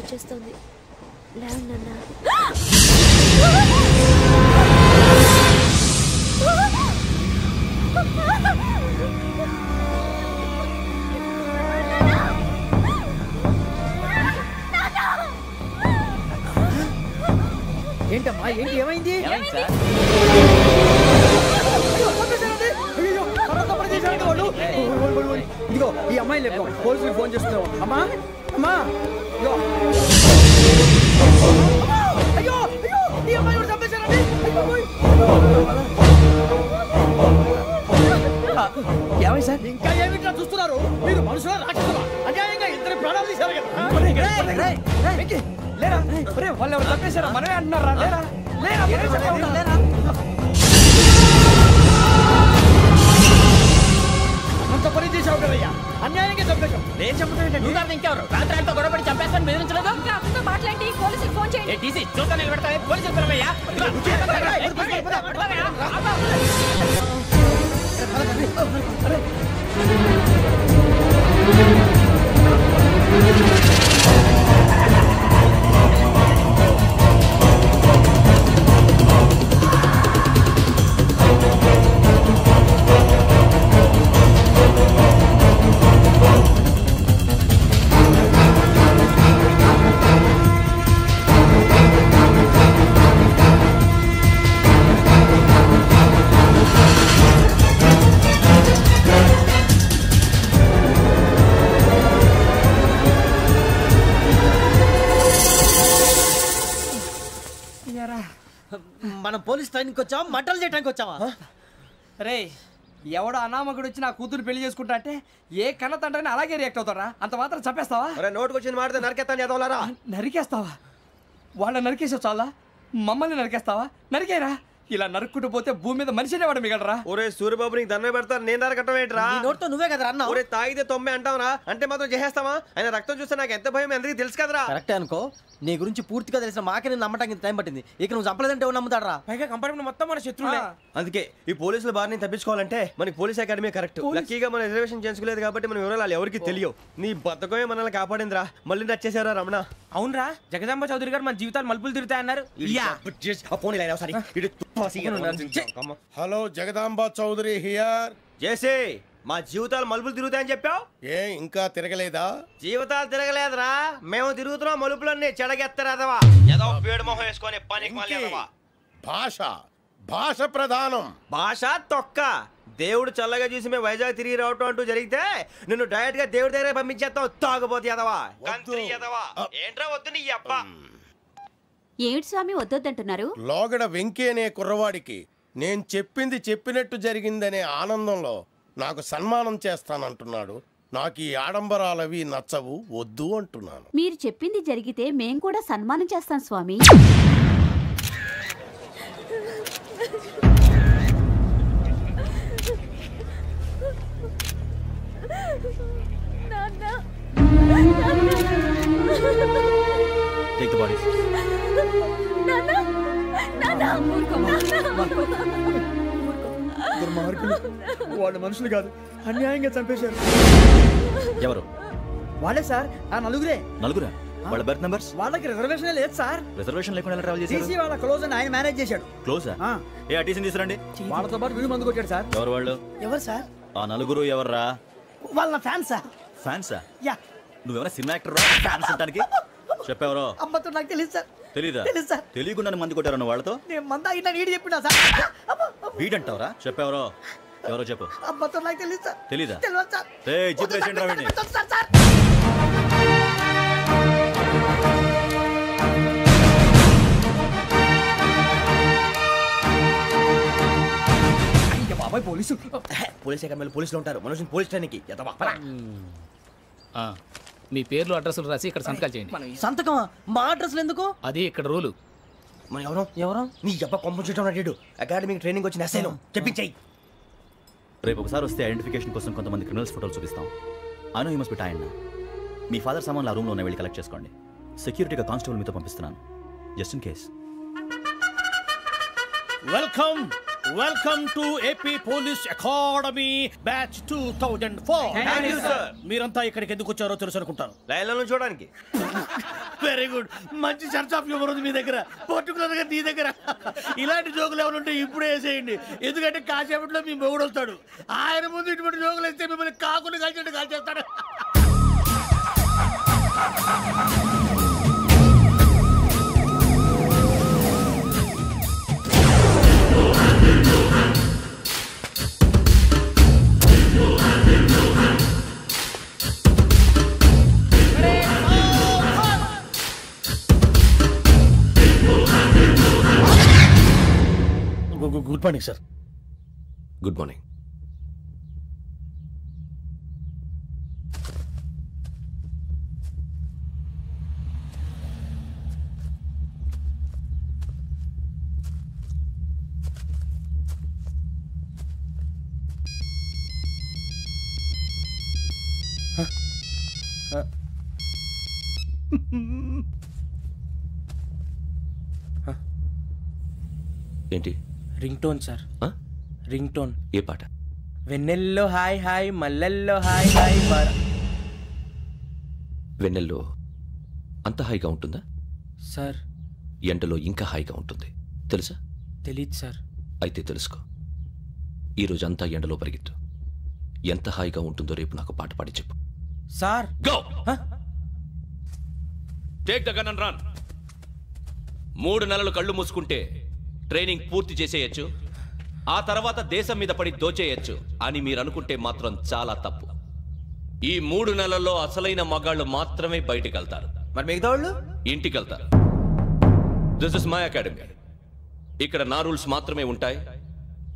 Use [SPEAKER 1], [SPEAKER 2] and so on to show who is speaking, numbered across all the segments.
[SPEAKER 1] వచ్చేస్తుంది. లేవు నాన్న.
[SPEAKER 2] ఏంటమ్మా ఏంటి ఏమైంది? ఇదిగో ఈ అమ్మాయి లేదు పోలీసులకు ఫోన్ చేస్తున్నావు. అమ్మా అమ్మా అయ్యో అయ్యో ఈ అమ్మాయి కూడా చంపేశారండి. ఏమై సార్ ఇంకా ఏమిట్లా చూస్తున్నారు? మీరు మనుషుల రాక్షసులా? అన్యాయంగా ఇద్దరు ప్రాణాలు తీశారు కదా. లేరా వాళ్ళు ఎవరు చంపేశారా? మనమే అంటున్నారా? లేరా లేరా అంత పని చేసావు కదయ్యా, అన్యాయంగా చంపేశావు. నేను చెప్పడం ఇంకెవరు రాత్రి గొడవపడి చంపేస్తాను బెదిరించలేదు.
[SPEAKER 1] మాట్లాడి పోలీసులకు ఫోన్ చేయండి.
[SPEAKER 2] చూస్తా నిలబెడతా పోలీసులు పిలవయ్యా.
[SPEAKER 3] మనం పోలీస్ ట్రైనింగ్కి వచ్చావా మంటలు చేయడానికి వచ్చావా?
[SPEAKER 2] రే ఎవడో అనామకుడు వచ్చి నా కూతురు పెళ్లి చేసుకుంటా అంటే ఏ కన్న తండ్రిని అలాగే రియాక్ట్ అవుతారా? అంత మాత్రం చంపేస్తావా?
[SPEAKER 3] నోటుకు వచ్చింది మాడితే నరికేస్తాను చదవాలరా.
[SPEAKER 2] నరికేస్తావా? వాళ్ళని నరికేసావు చాలా, మమ్మల్ని నరికేస్తావా? నరికేరా. ఇలా నరుక్కుంటూ పోతే భూమి మీద మనిషినే వాడు మిగలరా.
[SPEAKER 3] ఒరే సూర్యబాబు నీకు దండ పెడతాను, నేను నరకటం ఏంట్రా? నోటితో నువ్వే కదా అన్నా. ఒరే తాగితే తొమ్మే అంటావరా? అంటే మాత్రం చేసేస్తావా? ఆయన రక్తం చూస్తే నాకు ఎంత భయం అందరికీ తెలుసు కదరా. కరెక్టే అనుకో, నీ గురించి పూర్తిగా తెలిసిన మాకే నేను నమ్మటానికి టైం పట్టింది. ఇక నువ్వు చంపలేదంటే ఎవరు నమ్ముతాడరా? పైగా కంపార్ట్మెంట్ మొత్తం మన శత్రువులే. అందుకే ఈ పోలీసుల బారిని తప్పించుకోవాలంటే మనకి పోలీస్ అకాడమీ కరెక్ట్. లక్కీగా మనం రిజర్వేషన్ చేసుకోలేదు కాబట్టి మన వివరాలు ఎవరికి తెలియవు. నీ బతకమే మనల్ని కాపాడిందిరా. మళ్ళీ నచ్చేసారా రమణ? అవునరా, జగదాంబ చౌదరి గారు మన జీవితాలు మలుపులు తిరుగుతాయన్నారు.
[SPEAKER 4] Hello Jagadamba Chowdary here.
[SPEAKER 3] JC మా జీవితాలు మలుపులు తిరుగుతాయని చెప్పావు,
[SPEAKER 4] ఏ ఇంకా తిరగలేదా?
[SPEAKER 3] జీవితాలు తిరగలేదురా, మేము తిరుగుతున్నాం మలుపులన్నీ. చెడగెత్తరాదవా ఏదో పేడు మొహం వేసుకొని పనికి.
[SPEAKER 4] భాష భాష ప్రధానం. భాష
[SPEAKER 3] తొక్క. దేవుడు చల్లగా చూసి మేము వైజాగ్ తిరిగి రావటం అంటూ జరిగితే నిన్ను డైరెక్ట్ గా దేవుడి దగ్గర పంపించేస్తావు. తాగబోతు ఎదవా, కంత్రి ఎదవా. ఏంట్రా వద్దు నీ అబ్బా.
[SPEAKER 1] ఏమిటి స్వామి వద్దంటున్నారు?
[SPEAKER 4] లోగడ వెంకీ అనే కుర్రవాడికి నేను చెప్పింది చెప్పినట్టు జరిగిందనే ఆనందంలో నాకు సన్మానం చేస్తానంటున్నాడు. నాకు ఈ ఆడంబరాలవి నచ్చవు, వద్దు అంటున్నాను.
[SPEAKER 1] మీరు చెప్పింది జరిగితే మేం కూడా సన్మానం చేస్తాం స్వామి.
[SPEAKER 3] Take the bodies.
[SPEAKER 2] వాళ్ళు మనుషులు కాదు, అన్యాయంగా చంపేశారు.
[SPEAKER 3] ఎవరు?
[SPEAKER 2] వాళ్ళే సార్, ఆ నలుగురే.
[SPEAKER 3] నలుగురా? వాళ్ళ బర్త్ నంబర్స్?
[SPEAKER 2] వాళ్ళకి రిజర్వేషన్ లేదు సార్.
[SPEAKER 3] రిజర్వేషన్ లేకుండా ట్రావెల్ చేశారు.
[SPEAKER 2] టీసీ వాళ్ళ క్లోజ్ అని ఆయన మేనేజ్ చేశాడు.
[SPEAKER 3] క్లోజా? ఏ ఆ టీసీని తీసుకురండి.
[SPEAKER 2] వాళ్ళతో పాటు వీడు మందు కొట్టాడు సార్.
[SPEAKER 3] ఎవరు వాళ్ళు?
[SPEAKER 2] ఎవరు సార్?
[SPEAKER 3] ఆ నలుగురు ఎవర్రా?
[SPEAKER 2] వాళ్ళ ఫ్యాన్స్ సార్.
[SPEAKER 3] ఫ్యాన్సా?
[SPEAKER 2] యా.
[SPEAKER 3] నువ్వేమైనా సినిమా యాక్టర్ రా? ఫ్యాన్స్ అంటానికి చెప్పేవరో?
[SPEAKER 2] అమ్మతో నాకు తెలియదు సార్.
[SPEAKER 3] తెలీదా?
[SPEAKER 2] తెలుసు సార్.
[SPEAKER 3] తెలియకుండా మంది కొట్టారన్న వాళ్ళతో?
[SPEAKER 2] నేను మందా ఇట్లా నీడి చెప్పినా సార్.
[SPEAKER 3] వీడంటావరా? చెప్పేవరో? ఎవరో చెప్పు.
[SPEAKER 2] అమ్మతో నాకు తెలియదు సార్.
[SPEAKER 3] తెలీదా?
[SPEAKER 2] తెలియదు సార్.
[SPEAKER 3] ఏయ్ జిప్లేషన్ రావండి.
[SPEAKER 2] బాబాయ్ పోలీసు.
[SPEAKER 3] పోలీస్ అకాడమీలో పోలీసులు ఉంటారు. మనుషులు పోలీస్ ట్రైనింగ్కి ఎదవా.
[SPEAKER 5] మీ పేర్లు అడ్రస్లు రాసి ఇక్కడ సంతకాలు చేయండి.
[SPEAKER 3] సంతకమా? మా అడ్రస్లు ఎందుకు?
[SPEAKER 5] అది ఇక్కడ రూలు.
[SPEAKER 3] మన ఎవరో నీ అబ్బ పంపించడం అడిగాడు. అకాడమిక్ ట్రైనింగ్ వచ్చిన అసైలం చెప్పించాయి. రేపు ఒకసారి వస్తే ఐడెంటిఫికేషన్ కోసం కొంతమంది క్రిమినల్స్ ఫోటోలు చూపిస్తాం. I know you must be tired now. Me father సామాన్లు ఆ రూమ్లో ఉన్న వెళ్ళి కలెక్ట్ చేసుకోండి. సెక్యూరిటీగా కానిస్టేబుల్ మీతో పంపిస్తున్నాను, just in case.
[SPEAKER 6] Welcome to AP police academy batch 2004. మీరంతా ఇక్కడికి ఎందుకు వచ్చారో తెలుసు అనుకుంటాను.
[SPEAKER 3] లైన్లను చూడడానికి.
[SPEAKER 6] వెరీ గుడ్, మంచి సెన్స్ ఆఫ్ హ్యూమర్ ఉంది మీ దగ్గర, పర్టికులర్ గా నీ దగ్గర. ఇలాంటి జోకులు ఏమైనా ఉంటే ఇప్పుడే వేసేయండి, ఎందుకంటే కాసేపట్లో మీ మొగుడు వస్తాడు. ఆయన ముందు ఇటువంటి జోకులు వేస్తే మిమ్మల్ని కాకులు కాల్చినట్టు కాల్చేస్తాడు. Good morning sir.
[SPEAKER 7] Good morning. ఏంటి?
[SPEAKER 8] Ring tone sir. Ring tone.
[SPEAKER 7] ఏ పాట?
[SPEAKER 8] వెన్నెల్లో హాయ్ హాయ్ మల్లెల్లో హాయ్ హాయ్.
[SPEAKER 7] వెన్నెల్లో అంత హాయిగా ఉంటుందా
[SPEAKER 8] సార్?
[SPEAKER 7] ఎండలో ఇంకా హాయిగా ఉంటుంది తెలుసా?
[SPEAKER 8] తెలీదు సార్.
[SPEAKER 7] అయితే తెలుసుకో, ఈరోజు అంతా ఎండలో పరిగెత్తు. ఎంత హాయిగా ఉంటుందో రేపు నాకు పాట పాడి చెప్పు.
[SPEAKER 8] Sir
[SPEAKER 7] go. Take the gun and run. 3 నెలలు కళ్ళు మూసుకుంటే ట్రైనింగ్ పూర్తి చేసేయచ్చు, ఆ తర్వాత దేశం మీద పడి దోచేయచ్చు అని మీరు అనుకుంటే మాత్రం చాలా తప్పు. ఈ 3 నెలల్లో అసలైన మగాళ్ళు మాత్రమే బయటికి వెళ్తారు.
[SPEAKER 8] మరి మిగతా వాళ్ళు
[SPEAKER 7] ఇంటికి వెళ్తారు. This is my academy. ఇక్కడ నా రూల్స్ మాత్రమే ఉంటాయి,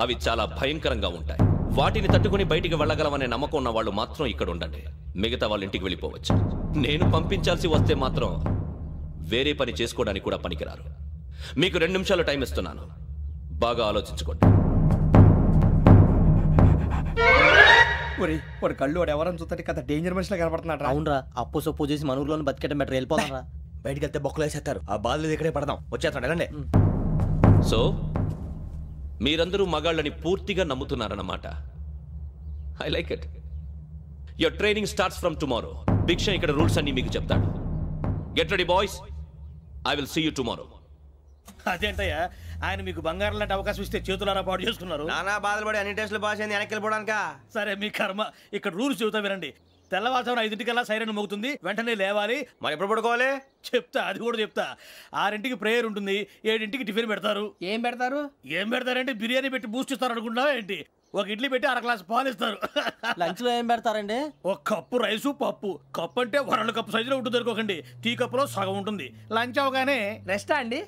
[SPEAKER 7] అవి చాలా భయంకరంగా ఉంటాయి. వాటిని తట్టుకుని బయటికి వెళ్ళగలమనే నమ్మకం ఉన్న వాళ్ళు మాత్రం ఇక్కడ ఉండండి, మిగతా వాళ్ళు ఇంటికి వెళ్ళిపోవచ్చు. నేను పంపించాల్సి వస్తే మాత్రం వేరే పని చేసుకోవడానికి కూడా పనికిరారు. మీకు 2 నిమిషాలు టైం ఇస్తున్నాను, బాగా ఆలోచించుకోండి.
[SPEAKER 2] వాడు కళ్ళు వాడు ఎవరని చూస్తే కదా డేంజర్ మనిషిలో కనపడుతున్నాడు.
[SPEAKER 3] అవునరా, అప్పు సొప్పు చేసి మన ఊర్లో బతికేట బెటర్. వెళ్ళిపోతారా?
[SPEAKER 8] బయటికి వెళ్తే బొక్కలు వేసేస్తారు. ఆ బాధలు ఇక్కడే పడదాం. వచ్చేస్తాడు వెళ్ళండి.
[SPEAKER 7] సో మీరందరూ మగాళ్ళని పూర్తిగా నమ్ముతున్నారన్నమాట. I like it. Your training starts from tomorrow. Bhiksha ఇక్కడ రూల్స్ అన్ని మీకు చెప్తాడు. Get ready boys, I will see you tomorrow.
[SPEAKER 6] అదేంటయ్యా, ఆయన మీకు బంగారం లాంటి అవకాశం ఇస్తే చేతులారా పాటు చేసుకున్నారు.
[SPEAKER 3] నానా బాధలు పడి అన్ని టెస్టులు పాస్ అయింది, వెనక్కి వెళ్ళిపోవడానికా?
[SPEAKER 6] సరే మీ కర్మ. ఇక్కడ రూల్స్ చెబుతా వినండి. తెల్లవారుజామున 5ంటికల్లా సైరన్ మోగుతుంది, వెంటనే లేవాలి.
[SPEAKER 3] మరి ఎప్పుడు పడుకోవాలి?
[SPEAKER 6] చెప్తా, అది కూడా చెప్తా. 6ంటికి ప్రేయర్ ఉంటుంది, 7ంటికి టిఫిన్ పెడతారు.
[SPEAKER 2] ఏం పెడతారు?
[SPEAKER 6] ఏం పెడతారంటే బిర్యానీ పెట్టి బూస్ట్ ఇస్తారు అనుకుంటున్నావా ఏంటి? ఒక ఇడ్లీ పెట్టి 1/2 గ్లాస్ పాలు ఇస్తారు.
[SPEAKER 3] లంచ్ లో ఏం పెడతారండి?
[SPEAKER 6] ఒక కప్పు రైసు పప్పు. కప్పు అంటే 1/2 కప్పు సైజులో ఉంటుంది అనుకోకండి, టీ కప్పులో సగం ఉంటుంది. లంచ్ అవగానే
[SPEAKER 2] రెస్టా అండి?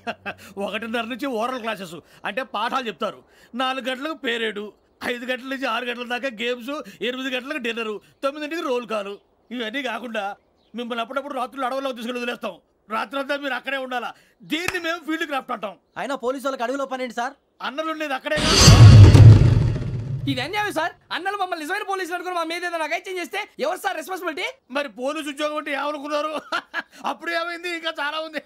[SPEAKER 6] 1:30 నుంచి ఓరల్ క్లాసెస్ అంటే పాఠాలు చెప్తారు. 4 గంటలకు పేరేడు, 5 గంటల నుంచి 6 గంటల దాకా గేమ్స్, 8 గంటలకు డిన్నరు, 9ంటికి రోల్ కాలు. ఇవన్నీ కాకుండా మిమ్మల్ని అప్పుడప్పుడు రాత్రులు అడవులకు తీసుకెళ్ళి వదిలేస్తాం. రాత్రి అంతా మీరు అక్కడే ఉండాలా. దీన్ని మేము ఫీల్డ్ క్రాఫ్ట్ అంటాం.
[SPEAKER 3] అయినా పోలీసు వాళ్ళకి అడవిలో పని ఏంటి సార్?
[SPEAKER 6] అన్నలు ఉండేది అక్కడే.
[SPEAKER 2] ఇది అన్యాయం సార్. అన్నలు మమ్మల్ని నిజమైన పోలీసులు అనుకుని మా మీద ఏదైనా చేంజ్ చేస్తే ఎవరు సార్ రెస్పాన్సిబిలిటీ?
[SPEAKER 6] మరి పోలీసు ఉద్యోగం అంటే ఏమనుకున్నారు? అప్పుడు ఏమైంది, ఇంకా చాలా ఉంది.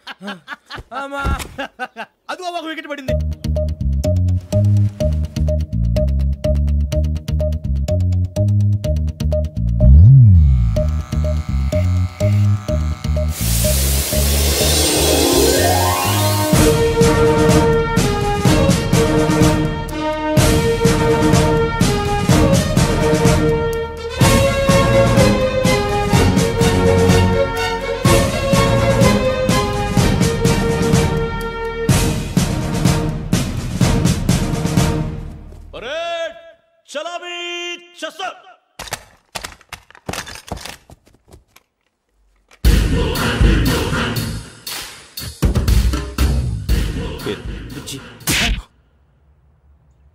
[SPEAKER 6] అది ఒక వికెట్ పడింది.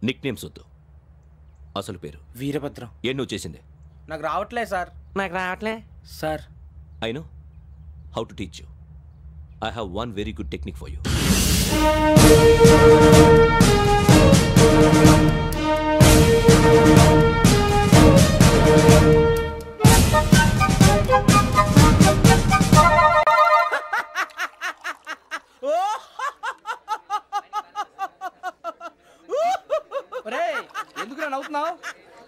[SPEAKER 7] నిక్ నేమ్స్ వద్దు, అసలు పేరు.
[SPEAKER 8] వీరభద్రం.
[SPEAKER 7] ఏం నువ్వు చేసింది?
[SPEAKER 8] నాకు రావట్లే సార్. నాకు రావట్లే sir.
[SPEAKER 7] I know how to teach you. I have one very good technique for you.
[SPEAKER 2] ఎందుకు నవ్వుతున్నావు?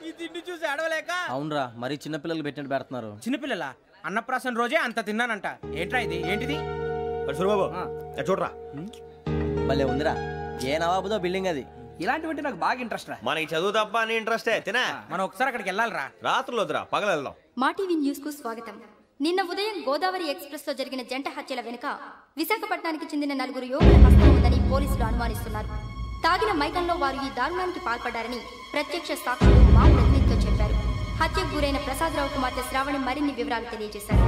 [SPEAKER 8] ఈ తిండి చూసి అడవలేక.
[SPEAKER 3] అవునరా, మరీ చిన్నపిల్లలు పెట్టినట్టు పెడుతున్నారు.
[SPEAKER 8] చిన్నపిల్లల అన్నప్రాసన రోజే అంత తిన్నానంట. ఏంట్రా ఇది? ఏంటిది?
[SPEAKER 3] సూరిబాబు చూడరా
[SPEAKER 8] భలే ఉందిరా. ఏ నవాబుదో బిల్డింగ్ అది.
[SPEAKER 2] ఇలాంటివంటే నాకు బాగా ఇంట్రెస్ట్ రా.
[SPEAKER 3] మనకి చదువు తప్ప అని ఇంట్రెస్టే తినా.
[SPEAKER 2] మనం ఒకసారి అక్కడికి వెళ్ళాలిరా.
[SPEAKER 3] రాత్రులు వద్దురా, పగలు వెళ్దాం.
[SPEAKER 9] మా టీవీ న్యూస్ కు స్వాగతం. నిన్న ఉదయం గోదావరి ఎక్స్ప్రెస్ లో జరిగిన జంట హత్యల వెనుక విశాఖపట్నానికి చెందిన 4 యువకుల హస్తం ఉందని పోలీసులు అనుమానిస్తున్నారు. తాగిన మైకంలో వారు ఈ దారుణానికి పాల్పడ్డారని ప్రత్యక్ష సాక్షులు మా ప్రతినిధితో చెప్పారు. హత్యకు గురైన ప్రసాదరావు కుమార్తె శ్రావణి మరిన్ని వివరాలు తెలియజేశారు.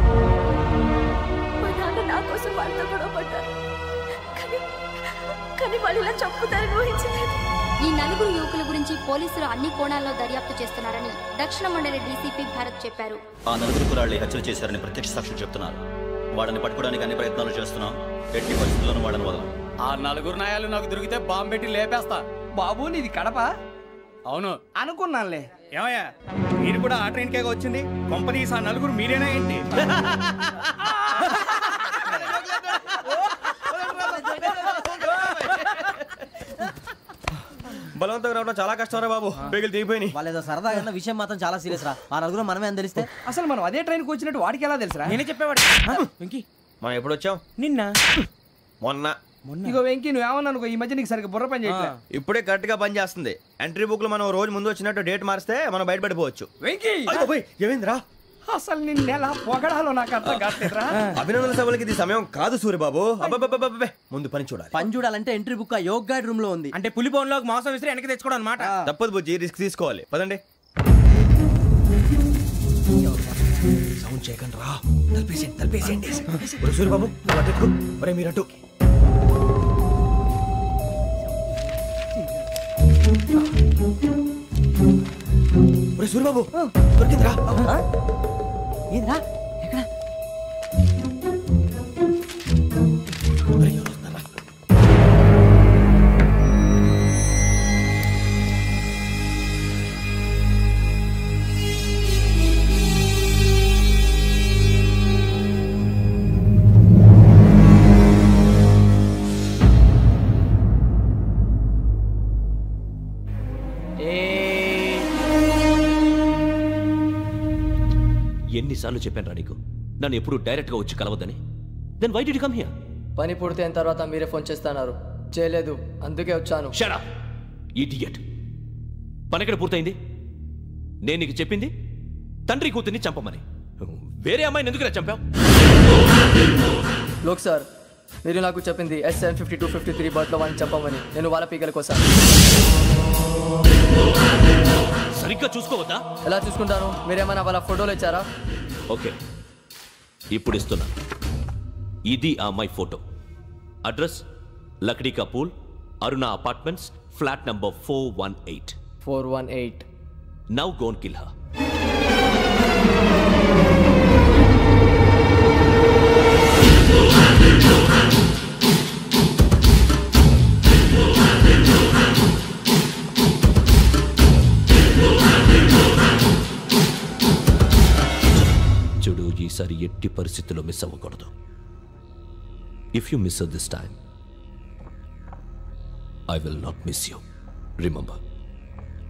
[SPEAKER 9] ఈ 4 యువకుల గురించి పోలీసులు అన్ని కోణాల్లో దర్యాప్తు చేస్తున్నారని దక్షిణ మండలి డీసీపీ భరత్ చెప్పారు.
[SPEAKER 10] ఆ 4 కుర్రాళ్లు హత్యలు చేశారని ప్రత్యక్ష సాక్షులు చెప్తున్నారు. వాళ్ళని పట్టుకోవడానికి అన్ని ప్రయత్నాలు చేస్తున్నాం. ఎట్టి పరిస్థితుల్లోనూ వాళ్ళని వదలం.
[SPEAKER 2] ఆ 4 నాయాలు నాకు దొరికితే బాంబు పెట్టి లేపేస్తా. బాబు నీది కడప? అవును అనుకున్నానులే. ఏమయ్యా మీరు కూడా ఆ ట్రైన్ కేగా వచ్చింది? కంపెనీస్ ఆ 4 మీరేనా ఏంటి?
[SPEAKER 3] బలవంతంగా రావడం చాలా కష్టం రా బాబు. బేగులు దిగిపోయినాయి.
[SPEAKER 8] వాళ్ళేదో సరదాగా విషయం మాత్రం చాలా సీరియస్ రా. ఆ 4 మనమే అని తెలిస్తే
[SPEAKER 2] అసలు మనం అదే ట్రైన్కి వచ్చినట్టు వాడికి ఎలా తెలుసురా?
[SPEAKER 8] నేనే చెప్పేవాడు. వెంకీ
[SPEAKER 3] మనం ఎప్పుడు వచ్చాం?
[SPEAKER 8] నిన్న
[SPEAKER 3] మొన్న.
[SPEAKER 2] ఇగో వెంకీ నువ్వేమన్నా అనుకో, ఈ మధ్య నీకు సరిగ్గా బుర్ర పని చేయట్లే.
[SPEAKER 3] ఇప్పుడే కరెక్ట్ గా పని చేస్తుంది. ఎంట్రీ బుక్ లో మనం రోజు ముందు వచ్చినట్టు డేట్ మారిస్తే మనం బయటపడిపోవచ్చు.
[SPEAKER 2] వెంకీ
[SPEAKER 3] ఏమైందిరా?
[SPEAKER 2] అసలు నిన్న ఎలా పొగడాలో నాకు అర్థం కాట్లేదురా.
[SPEAKER 3] అభినందన సభలకి ఇది సమయం కాదు సూరిబాబు. అబ్బబ్బబ్బబ్బబ్బే ముందు పని చూడాలి.
[SPEAKER 8] పని చూడాలంటే ఎంట్రీ బుక్ ఆ యోగ్ గైడ్ రూమ్ లో ఉంది.
[SPEAKER 2] అంటే పులి బోన్ లోకి మాంసం విసిరి వెనక్కి తెచ్చుకోవడం అన్నమాట.
[SPEAKER 3] తప్పదు బుజ్జి, రిస్క్ తీసుకోవాలి. పదండి. సౌండ్ చేయకండి రా. తలపేసేయండి. సూరిబాబు మీరట్టు. సూరిబాబు దొరికిందిరా.
[SPEAKER 8] ఏంద్రా ఎక్కడ?
[SPEAKER 7] ఎన్నిసార్లు చెప్పాను రా నీకు నన్ను ఎప్పుడు డైరెక్ట్ గా వచ్చి కలవద్దని? Then why did you come here?
[SPEAKER 11] పని పూర్తయిన తర్వాత మీరే ఫోన్ చేస్తున్నారు. చేయలేదు, అందుకే వచ్చాను.
[SPEAKER 7] Shut up idiot. పని ఎక్కడ పూర్తయింది? నేను నీకు చెప్పింది తండ్రి కూతుర్ని చంపమని. వేరే అమ్మాయిని ఎందుకు చంపావు?
[SPEAKER 11] లోక్ సార్, మీరు నాకు చెప్పింది S75253 బర్త్లో వాడిని చంపమని. నేను వాళ్ళ పీకల కోసం.
[SPEAKER 7] సరిగ్గా చూసుకోవద్దా?
[SPEAKER 11] ఎలా చూసుకుంటాను? మీరేమైనా వాళ్ళ ఫోటోలు ఇచ్చారా?
[SPEAKER 7] ఓకే, ఇప్పుడు ఇస్తున్నా. ఇది ఆ అమ్మాయి ఫోటో. అడ్రస్ లక్డీ కా pool, Aruna apartments, flat number 418.
[SPEAKER 11] 418.
[SPEAKER 7] Now go and kill her. చూడు, ఈసారి ఎట్టి పరిస్థితుల్లో మిస్ అవ్వకూడదు. If you miss this time I will not miss you. Remember.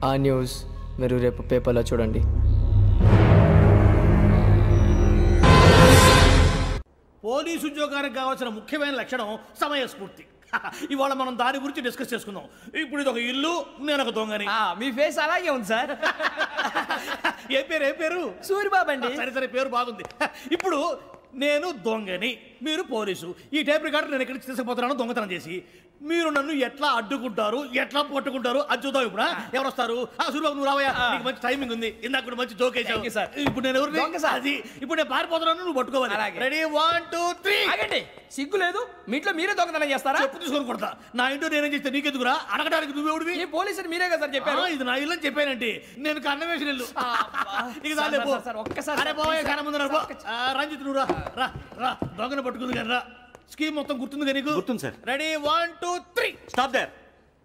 [SPEAKER 11] ఆ న్యూస్ మీరు రేపు పేపర్లో చూడండి.
[SPEAKER 6] పోలీసు ఉద్యోగానికి కావాల్సిన ముఖ్యమైన లక్షణం సమయస్ఫూర్తి. ఇవాళ మనం దాని గురించి డిస్కస్ చేసుకుందాం. ఇప్పుడు ఇది ఒక ఇల్లు, నేను ఒక దొంగని.
[SPEAKER 2] మీ ఫేస్ అలాగే ఉంది సార్.
[SPEAKER 6] ఏ పేరు?
[SPEAKER 2] సూరిబాబు అండి.
[SPEAKER 6] సరే పేరు బాగుంది. ఇప్పుడు నేను దొంగని, మీరు పోలీసు. ఈ టైప్ రికార్డు నేను ఎక్కడికి తీసుకుపోతున్నాను దొంగతనం చేసి. మీరు నన్ను ఎట్లా అడ్డుకుంటారు, ఎట్లా పట్టుకుంటారు అది చూద్దాం. ఇప్పుడు ఎవరు వస్తారు? సూరిబాబు నువ్వు రావయ్యా, నీకు మంచి టైమింగ్ ఉంది. ఇందాక కూడా మంచి జోక్ వేసావు సార్. ఇప్పుడు నేను ఎవరు? అది ఇప్పుడు నేను పారిపోతున్నాను, నువ్వు పట్టుకోవాలి. రెడీ 1 2 3.
[SPEAKER 2] ఆగండి, సిగ్గు లేదు? మీ ఇంట్లో మీరే దొంగతనం చేస్తారా?
[SPEAKER 6] చెప్పు తీసుకొని కొడతా. నా ఇంట్లో నేనేం చేస్తే నీకెందుకురా? అడగడానికి నువ్వెవడివి?
[SPEAKER 2] ఈ పోలీసులు మీరే కదా సార్ చెప్పారు.
[SPEAKER 6] ఇది నా ఇల్లు అని చెప్పానంటే నేను కన్నం వేసిన ఇల్లు. ఒక్కసారి రంజిత్ నువ్వు రా, దొంగను పట్టుకుంది కానీ రా. స్కీమ్ మొత్తం గుర్తుంది కానీ నీకు?
[SPEAKER 10] గుర్తుంది sir.
[SPEAKER 6] Ready 1 2 3.
[SPEAKER 10] Stop there.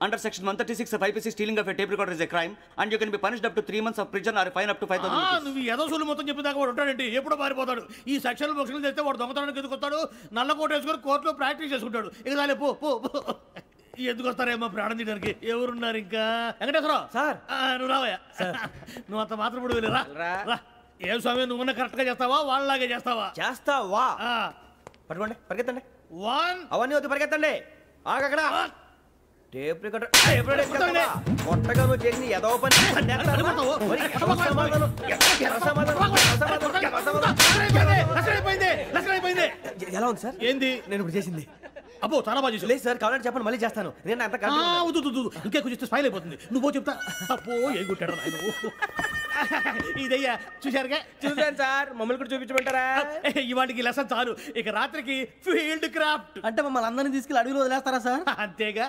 [SPEAKER 10] Under section 136 of IPC, stealing of a tape recorder is a crime and you can be punished up to 3 months of prison or a fine up to 5,000 rupees.
[SPEAKER 6] నువ్వు ఏదో సూలు మొత్తం చెప్పేదాకా వాడు ఉంటాడండి, ఎప్పుడో పారిపోతాడు. ఈ సెక్షన్లు బొక్షన్లు చేస్తే వాడు దొంగతనానికి ఎందుకు వస్తాడు? నల్ల కోట వేసుకొని కోర్టులో ప్రాక్టీస్ చేసుకుంటాడు. ఇక చాలే పో. ఎందుకు వస్తారేమో ప్రాణం తీయడానికి. ఎవరున్నారు ఇంకా? వెంకటేశ్వరరావు సార్, నువ్వు రావయ్యా. నువ్వు అంత మాత్రం ఇప్పుడు వెళ్ళి రా. ఏం స్వామి, నువ్వు కరెక్ట్ గా చేస్తావా వాళ్ళలాగే చేస్తావా?
[SPEAKER 3] చేస్తావా? పట్టుకోండి, పరిగెత్తండి. అవన్నీ వద్దు పరిగెత్తండి. ఆగక్కడ టేప్ రికార్డర్ కొట్టగా నువ్వు చేసి ఏదో పని ఎలా ఉంది సార్?
[SPEAKER 6] ఏంది
[SPEAKER 3] నేను ఇప్పుడు చేసింది?
[SPEAKER 6] అబ్బో చాలా బాగా చేసావు.
[SPEAKER 3] లేదు సార్, కావాలంటే చెప్పండి, మళ్ళీ చేస్తాను. నేను అంత
[SPEAKER 6] ఇంకే కొంచెం స్మైల్ అయిపోతుంది. నువ్వు చెప్తా. అబ్బో ఏం కొట్టాడు ఆయన. ఇదయ్యా చూశారుగా?
[SPEAKER 8] చూసాను సార్. మమ్మల్ని కూడా చూపించమంటారా?
[SPEAKER 6] ఇవాటికి లెసన్ చాలు. ఇక రాత్రికి ఫీల్డ్ క్రాఫ్ట్.
[SPEAKER 3] అంటే మమ్మల్ని అందరినీ తీసుకెళ్ళి అడుగులో వదిలేస్తారా సార్?
[SPEAKER 6] అంతేగా.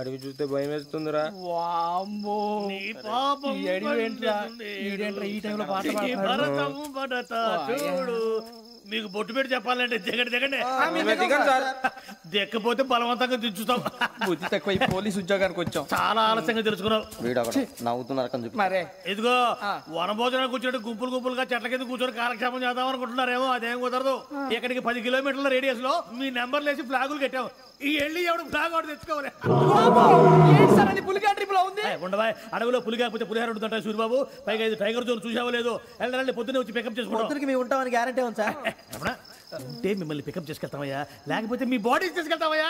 [SPEAKER 8] అడిగి చూస్తే భయం వేస్తుందిరా.
[SPEAKER 6] చూడు మీకు బొట్టు పెట్టి చెప్పాలంటే దిగండి. దిక్కపోతే బలవంతంగా దించుతాం.
[SPEAKER 8] బుద్ధి తక్కువ పోలీస్ ఉద్యోగానికి వచ్చాం.
[SPEAKER 6] చాలా ఆలస్యంగా తెలుసుకున్నావు.
[SPEAKER 3] నవ్వుతున్నారు.
[SPEAKER 6] ఇదిగో వనభోజనానికి కూర్చోటి గుంపులుగా చెట్ల కింద కూర్చొని కాలక్షేపం చేద్దాం అనుకుంటున్నారేమో. అదేం కుదరదు. ఇక్కడికి 10 కిలోమీటర్ల రేడియస్ లో మీ నెంబర్లు వేసి ఫ్లాగులు కట్టాం. ఈ వెళ్ళి ఎవడు ఫ్లాగ్ ఒకటి తెచ్చుకోవాలి. ఉండవా? అడవిలో పులి కాకపోతే పులిహార ఉంటుంటాయి సూర్యబాబు. పైగా ఇది టైగర్ జోన్ చూసావో లేదో. వెళ్ళండి పొద్దున్నే వచ్చి పికప్ చేసుకుంటాం.
[SPEAKER 3] మేము ఉంటామని గ్యారంటీ ఉంది సార్.
[SPEAKER 6] ఉంటే మిమ్మల్ని పికప్ చేసుకెళ్తామయ్యా, లేకపోతే మీ బాడీ తీసుకెళ్తామయ్యా.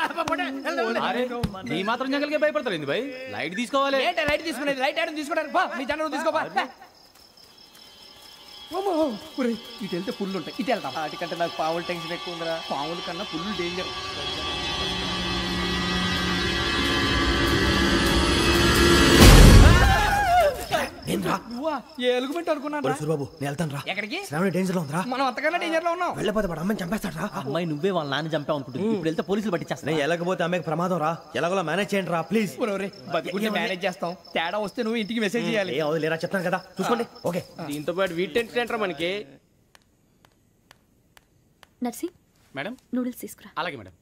[SPEAKER 5] నీ మాత్రం జంగల్కే భయపడతారు ఏంది భయ్? లైట్ తీసుకోవాలి.
[SPEAKER 8] లైట్ తీసుకునేది లైట్ ఆడని తీసుకోవడానికి బా మీ జనం తీసుకోబా.
[SPEAKER 3] ఇటు వెళ్తే పుల్లు ఉంటాయి. ఇటు వెళ్తాం. వాటికంటే నాకు పావులు టెన్షన్ ఎక్కువ ఉందిరా. పావుల కన్నా పుల్లు డేంజర్.
[SPEAKER 8] ఎలుగుబెట్టి అనుకున్నాను.
[SPEAKER 3] సూర్యబాబు నేను వెళ్తాను రా.
[SPEAKER 8] ఎక్కడికి?
[SPEAKER 3] శ్రావణి డేంజర్ లో ఉందిరా.
[SPEAKER 8] మనం అంతకన్నా డేంజర్ లో ఉన్నాం.
[SPEAKER 3] వెళ్ళపోతే వాడు అమ్మని చంపేస్తాడు రా.
[SPEAKER 12] అమ్మాయి నువ్వే వాళ్ళ నాన్న చంపావు అనుకుంటుంది. ఇప్పుడు వెళ్తే పోలీసులు పట్టించేస్తా.
[SPEAKER 3] నేను వెళ్ళకపోతే అమ్మాయికి ప్రమాదం రా. ఎలాగోలా మేనేజ్ చేయండి రా ప్లీజ్.
[SPEAKER 8] బతికుంటే మేనేజ్ చేస్తాం. తేడా వస్తే నువ్వు ఇంటికి మెసేజ్ చేయాలి.
[SPEAKER 3] ఏ లేరా చెప్తాను కదా, చూసుకోండి. ఓకే.
[SPEAKER 8] దీంతో పాటు వీటి టెంట్ మనకి.
[SPEAKER 1] నర్సి
[SPEAKER 5] మేడం
[SPEAKER 1] నూడిల్స్ తీసుకురా.
[SPEAKER 5] అలాగే మేడం.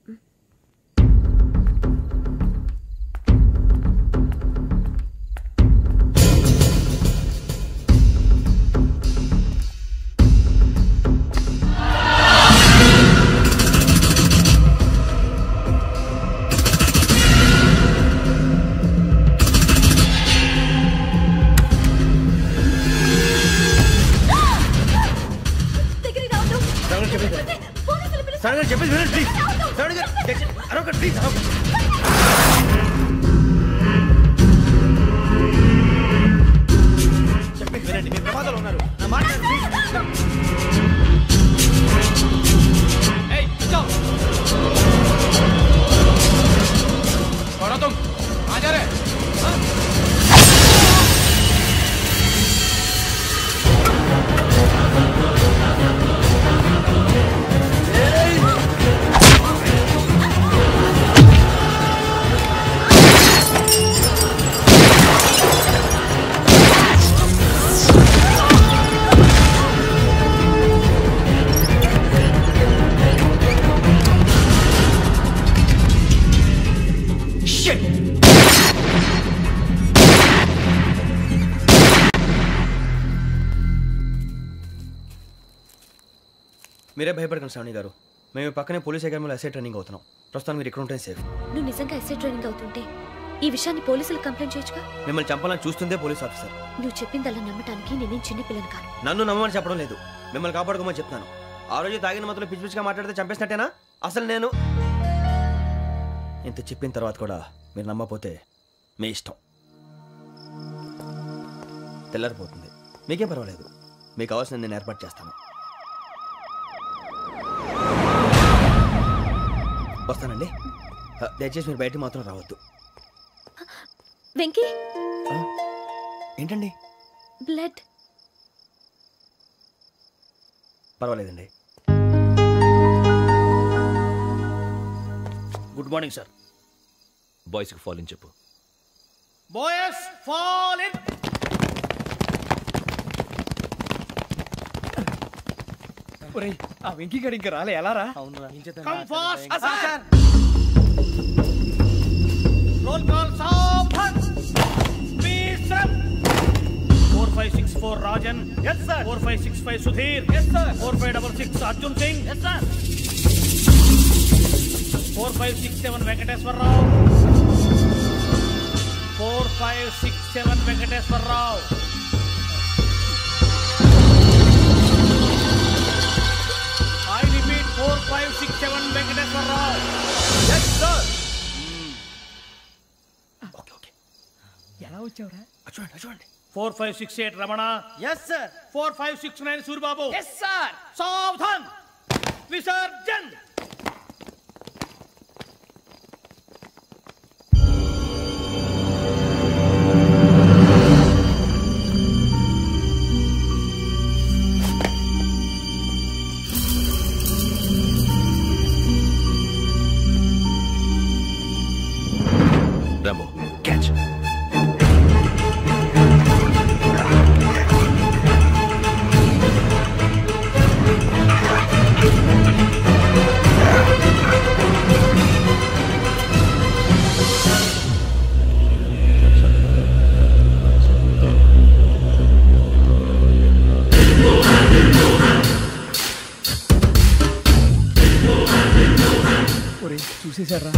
[SPEAKER 3] చెప్పేసి వినండి ప్లీజ్. శ్రావణి గారు అరొక ప్లీజ్. చెప్పేసి వినండి, మీరు ప్రమాదాలు ఉన్నారు. నా మాట ప్లీజ్. మీరే భయపడకండి శ్రావణి గారు. మేము పక్కనే పోలీస్ అకాడమీలో ఎస్ఐ ట్రైనింగ్ అవుతున్నాం. ప్రస్తుతం మీరు ఇక్కడ ఉంటే సేఫ్.
[SPEAKER 1] నువ్వు నిజంగా ఎస్ఐ ట్రైనింగ్ అవుతుంటే ఈ విషయాన్ని పోలీసులకు కంప్లైంట్ చేయొచ్చుగా.
[SPEAKER 3] మిమ్మల్ని చంపాలని చూస్తుందే పోలీస్ ఆఫీసర్.
[SPEAKER 1] నువ్వు చెప్పిందల్లా నమ్మటానికి నేనేం చిన్న పిల్లని కాను.
[SPEAKER 3] నన్ను నమ్మమని చెప్పడం లేదు, మిమ్మల్ని కాపాడుకోమని చెప్తాను. ఆ రోజు తాగిన మత్తులో పిచ్చి పిచ్చిగా మాట్లాడితే చంపేసినట్టేనా? అసలు నేను ఇంత చెప్పిన తర్వాత కూడా మీరు నమ్మపోతే మీ ఇష్టం. తెల్లారిపోతుంది, మీకేం పర్వాలేదు. మీకు కావాల్సిన నేను ఏర్పాటు చేస్తాను. వస్తానండి. దయచేసి మీరు బయటికి మాత్రం రావద్దు.
[SPEAKER 1] వెంకీ
[SPEAKER 3] ఏంటండి?
[SPEAKER 1] బ్లడ్.
[SPEAKER 3] పర్వాలేదండి.
[SPEAKER 6] Good morning sir.
[SPEAKER 7] బాయ్స్కి ఫాల్ ఇన్ చెప్పు.
[SPEAKER 6] Boys fall in.
[SPEAKER 8] ఒరేయ్ ఆ వెంకీ గడి ఇంకా రాలే, ఎలా రా?
[SPEAKER 6] Come fast. 4 Rajan. Yes sir. 4565 Sudheer. Yes sir. 4566 Arjun Singh. Yes sir. 4567 Venkateswara Rao. 4567 Venkateswara Rao. I repeat 4567 Venkateswara Rao. Yes sir.
[SPEAKER 3] ఎలా వచ్చావురా? చూడండి
[SPEAKER 6] 4568 Ramana.
[SPEAKER 3] Yes sir.
[SPEAKER 6] 4569 Suribabu.
[SPEAKER 3] Yes sir.
[SPEAKER 6] సావధాన్ విసర్జన్.
[SPEAKER 7] Rambo, catch.
[SPEAKER 3] చూసేశారా?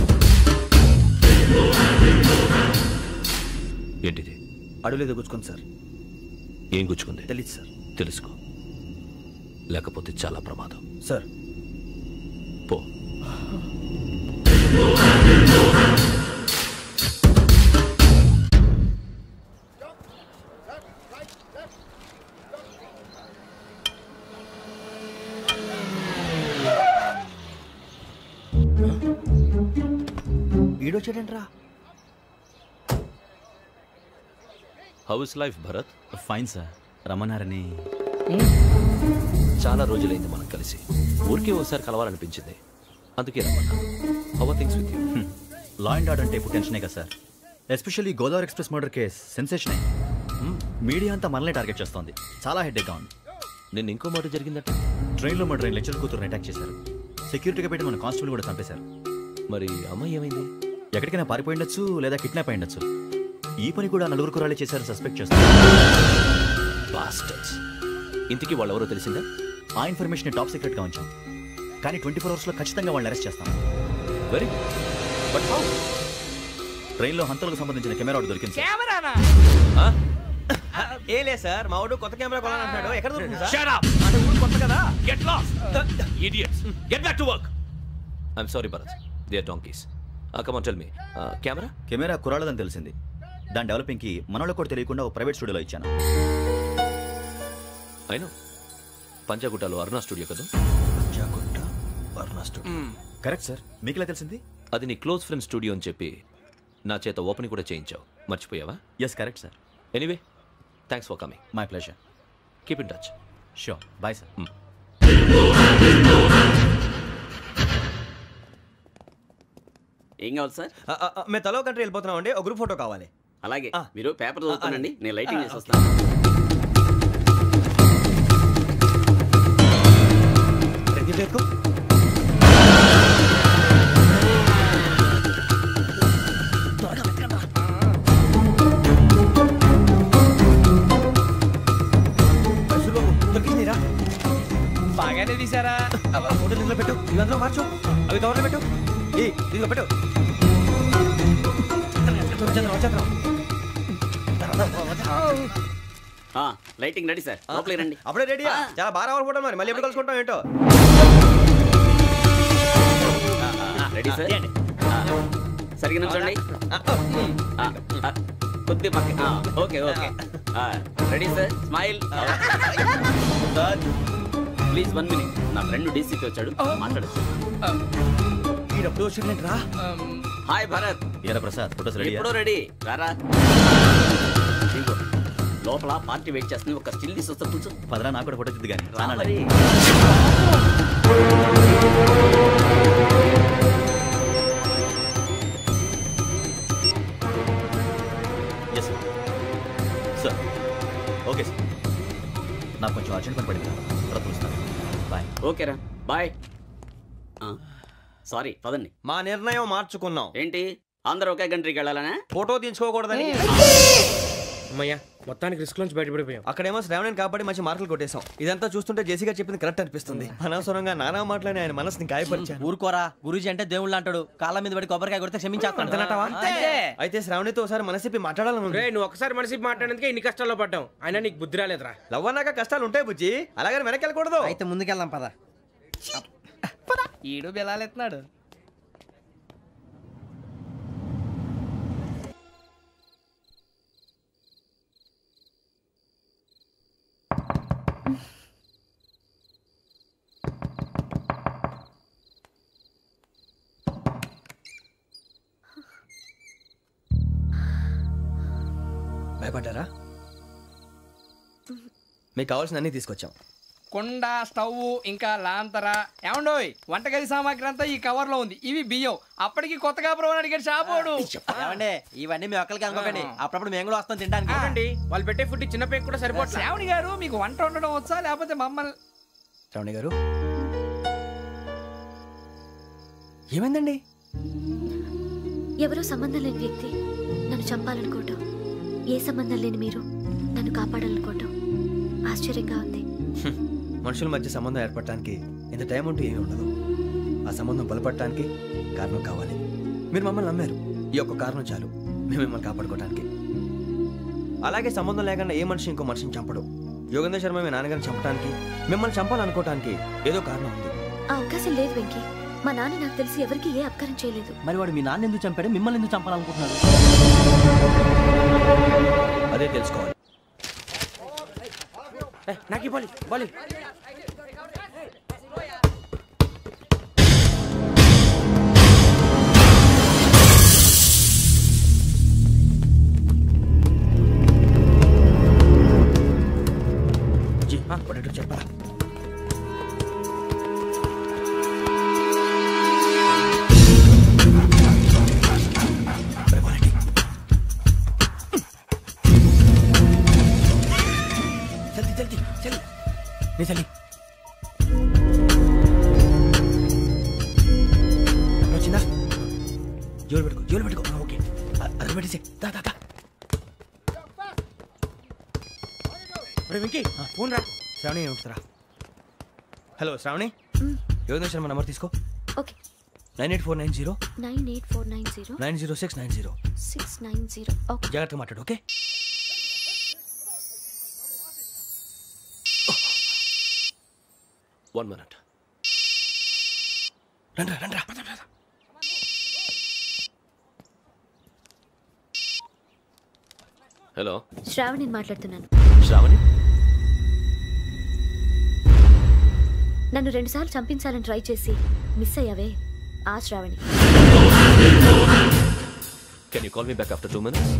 [SPEAKER 7] ఏంటిది?
[SPEAKER 10] అడవిలో గుచ్చుకుంది సార్.
[SPEAKER 7] ఏం గుచ్చుకుంది?
[SPEAKER 10] తెలీదు సార్.
[SPEAKER 7] తెలుసుకో, లేకపోతే చాలా ప్రమాదం.
[SPEAKER 10] సార్
[SPEAKER 7] పో.
[SPEAKER 10] ఈడొచ్చాడంట్రా.
[SPEAKER 7] How is life Bharat?
[SPEAKER 5] Fine sir. రమ్మన్నారని.
[SPEAKER 7] చాలా రోజులైంది మనం కలిసి. ఊరికే ఒకసారి కలవాలనిపించింది, అందుకే రమ్మన్నా. How are things with you?
[SPEAKER 5] Law and order అంటే ఇప్పుడు టెన్షనే కదా sir. Especially Godavari express murder case sensation అయింది. మీడియా అంతా మనల్ని టార్గెట్ చేస్తోంది. చాలా హెడ్ఏక్గా ఉంది.
[SPEAKER 7] నిన్న ఇంకో మాట జరిగిందట.
[SPEAKER 5] ట్రైన్లో మా ట్రైన్ లెక్చర్ కూతురుని అటాక్ చేశారు. సెక్యూరిటీగా పెట్టి మన కానిస్టేబుల్ కూడా చంపేశారు.
[SPEAKER 7] మరి అమ్మాయి ఏమైంది?
[SPEAKER 5] ఎక్కడికైనా పారిపోయి ఉండొచ్చు, లేదా కిడ్నాప్ అయి ఉండొచ్చు. ఈ పని కూడా నలుగురు కురాలే చేశారని సస్పెక్ట్ చేస్తారు.
[SPEAKER 7] బాస్టర్స్. ఇంతకీ వాళ్ళు ఎవరో తెలిసిందా?
[SPEAKER 5] ఆ ఇన్ఫర్మేషన్ టాప్ సీక్రెట్ గా ఉంచాం, కానీ 24 అవర్స్లో ఖచ్చితంగా వాళ్ళని అరెస్ట్ చేస్తాం.
[SPEAKER 7] Very but how?
[SPEAKER 5] ట్రైన్లో హంతలకు సంబంధించిన కెమెరా ఒకటి దొరికింది.
[SPEAKER 3] కెమెరానా? ఏలే సార్, మా వాడు కొత్త కెమెరా కొనాలంటున్నాడు. ఎక్కడ దొరుకుతుంది సార్?
[SPEAKER 7] Shut up!
[SPEAKER 3] అంటే ఊరు కొత్త కదా.
[SPEAKER 7] Get lost! Idiots! Get back to work! I'm sorry, Bharat. They are donkeys. Come on, tell me. Camera?
[SPEAKER 5] Camera కురాలదని తెలిసింది. దాని డెవలపింగ్ కి మనలో కూడా తెలియకుండా ఒక ప్రైవేట్ స్టూడియోలో ఇచ్చాను.
[SPEAKER 7] I know. పంజాగుట్టలో అరుణ స్టూడియో కదా?
[SPEAKER 3] పంజాగుట్ట అరుణ స్టూడియో.
[SPEAKER 5] Correct sir. మీకు ఎలా తెలిసింది?
[SPEAKER 7] అది నీ క్లోజ్ ఫ్రెండ్ స్టూడియో అని చెప్పి నా చేత ఓపెనింగ్ కూడా చేయించావు. మర్చిపోయావా?
[SPEAKER 5] Yes correct sir.
[SPEAKER 7] Anyway, thanks for coming.
[SPEAKER 5] My pleasure.
[SPEAKER 7] Keep in touch.
[SPEAKER 5] Sure. Bye sir.
[SPEAKER 13] ఏం కావాలి సార్?
[SPEAKER 3] మేము తలో కంట్రీ వెళ్ళిపోతున్నాం అండి. ఒక గ్రూప్ ఫోటో కావాలి.
[SPEAKER 13] అలాగే, మీరు పేపర్ చదువుతానండి, నేను లైటింగ్ చేసి వస్తాను.
[SPEAKER 3] బాగానే తీసారా? ఫోటో దీంట్లో పెట్టు, ఇవంతా మార్చు, అవి కవర్లో పెట్టు, దీంట్లో పెట్టు.
[SPEAKER 13] లైటింగ్ రెడీ సార్, లోపలికి రండి.
[SPEAKER 3] అప్పుడే రెడీ? చాలా బాగా రావాలి ఫోటో. మరి మళ్ళీ ఎప్పుడు కలుసుకుంటాం ఏంటో.
[SPEAKER 13] Ready sir. సరిగ్గా నుంచోండి. కొద్ది పక్క. Okay okay. Ready sir. Smile. Please 1 minute. నా ఫ్రెండ్ డీసీకి వచ్చాడు, మాట్లాడచ్చు. హాయ్ భరత్.
[SPEAKER 5] ఏరా ప్రసాద్, ఫోటోస్ రెడీ?
[SPEAKER 13] ఎప్పుడో రెడీ. రారా. లోపల పార్టీ వెయిట్ చేస్తుంది, ఒక స్టిల్ తీసి వస్తా. కూర్చో.
[SPEAKER 5] పదరా, నాకు కూడా ఫోటో తిద్దు కానీ. Sir okay sir. నాకు కొంచెం అర్జెంట్ పని పడింది, తర్వాత చూస్తాను. బాయ్.
[SPEAKER 13] ఓకేరా, బాయ్. సారీ, పదండి.
[SPEAKER 3] మా నిర్ణయం మార్చుకున్నాం.
[SPEAKER 13] ఏంటి, అందరూ ఒకే కంట్రీకి వెళ్ళాలనే?
[SPEAKER 3] ఫోటో తీసుకోకూడదని.
[SPEAKER 8] అమ్మయ్యా మొత్తానికి రిస్క్ నుంచి బయటపడిపోయాం.
[SPEAKER 3] అక్కడేమో శ్రావణిని కాబట్టి మంచి మార్కులు కొట్టేశాం. ఇదంతా చూస్తుంటే జేసీగా చెప్పింది కరెక్ట్ అనిపిస్తుంది. అనవసరంగా నానా మాటలని ఆయన మనసుని గాయపరిచాను.
[SPEAKER 12] ఊరుకోరా, గురూజీ అంటే దేవుళ్ళు అంటాడు. కాళ్ళ మీద పడి కొబ్బరికాయ కొడితే క్షమించేస్తాను.
[SPEAKER 3] అయితే శ్రావణితో ఒకసారి మనసిప్పి మాట్లాడాలను.
[SPEAKER 8] నువ్వు ఒకసారి మనసిప్పి మాట్లాడేందుకే ఇన్ని కష్టాల్లో పడ్డాం. అయినా నీకు బుద్ధి రాలేదురా.
[SPEAKER 3] లవ్ అన్నాక కష్టాలు ఉంటాయి బుజ్జి, అలాగని వెనక్కి వెళ్ళకూడదు.
[SPEAKER 12] అయితే ముందుకెళ్దాం పద.
[SPEAKER 2] ఈడు బెలాలెత్తున్నాడు.
[SPEAKER 3] భయపడ్డారా? మీకు కావాల్సిన అన్ని తీసుకొచ్చాం.
[SPEAKER 2] కుండ, స్టవ్, ఇంకా లాంతర. ఏమండోయ్, వంటగది సామాగ్రి అంతా ఈ కవర్ లో ఉంది. ఇవి బియ్యం. అప్పటికి కొత్తగా బ్రో అడిగాడు షాపోడు.
[SPEAKER 12] ఏమండి, ఇవన్నీ మీ ఒక్కరికి అనుకోకండి, అప్పుడప్పుడు మేము కూడా వస్తాం తినడానికి.
[SPEAKER 8] చూడండి, వాళ్ళు పెట్టే ఫుడ్ చిన్న పేక్ కూడా సరిపోతుంది.
[SPEAKER 2] శ్రావణి గారు, మీకు వంట వండడం వచ్చా లేకపోతే మమ్మల్ని?
[SPEAKER 3] శ్రావణి గారు ఏమైందండి?
[SPEAKER 14] ఎవరో సంబంధం లేని వ్యక్తి నన్ను చంపాలనుకోవటం, ఏ సంబంధం లేని మీరు నన్ను కాపాడాలనుకోవటం ఆశ్చర్యంగా ఉంది.
[SPEAKER 3] మనుషుల మధ్య సంబంధం ఏర్పడటానికి ఇంత టైం ఉంటూ ఏమీ ఉండదు. ఆ సంబంధం బలపడటానికి కారణం కావాలి. మీరు మమ్మల్ని నమ్మారు, ఈ ఒక్క కారణం చాలు మేము మిమ్మల్ని కాపాడుకోవటానికి. అలాగే సంబంధం లేకుండా ఏ మనిషి ఇంకో మనిషిని చంపడు. యోగేంద్ర శర్మ మీ నాన్నగారిని చంపడానికి, మిమ్మల్ని చంపాలనుకోవటానికి ఏదో కారణం ఉంది.
[SPEAKER 14] ఆ అవకాశం లేదు వెంకీ. మా నాన్న నాకు తెలిసి ఎవరికి ఏ అపకారం చేయలేదు.
[SPEAKER 12] మరి వాడు మీ నాన్న ఎందుకు చంపాడు, మిమ్మల్ని ఎందుకు చంపాలనుకుంటున్నాడు?
[SPEAKER 3] అదే తెలుసుకోవాలి.
[SPEAKER 8] నాకు బాలి బాలి
[SPEAKER 3] చెప్పరా? చలి వచ్చిందా? జోలు పెట్టుకో. ఓకే, అది పెట్టేసి వెంకీ ఫోన్ రా. శ్రావణి ఏమంటారా? హలో శ్రావణి, యోగేంద్ర శర్మ నంబర్ తీసుకో.
[SPEAKER 14] ఓకే.
[SPEAKER 3] 98490
[SPEAKER 14] 98490
[SPEAKER 3] 90690
[SPEAKER 14] 690. ఓకే,
[SPEAKER 3] జాగ్రత్తగా మాట్లాడు. ఓకే.
[SPEAKER 7] One minute.
[SPEAKER 3] రండ్రా.
[SPEAKER 7] హలో,
[SPEAKER 14] శ్రావణి మాట్లాడుతున్నాను.
[SPEAKER 7] శ్రావణి,
[SPEAKER 14] నన్ను 2 సార్లు చంపించాలని ట్రై చేసి మిస్ అయ్యావే, ఆ Shravani.
[SPEAKER 7] can you call me back after 2 minutes?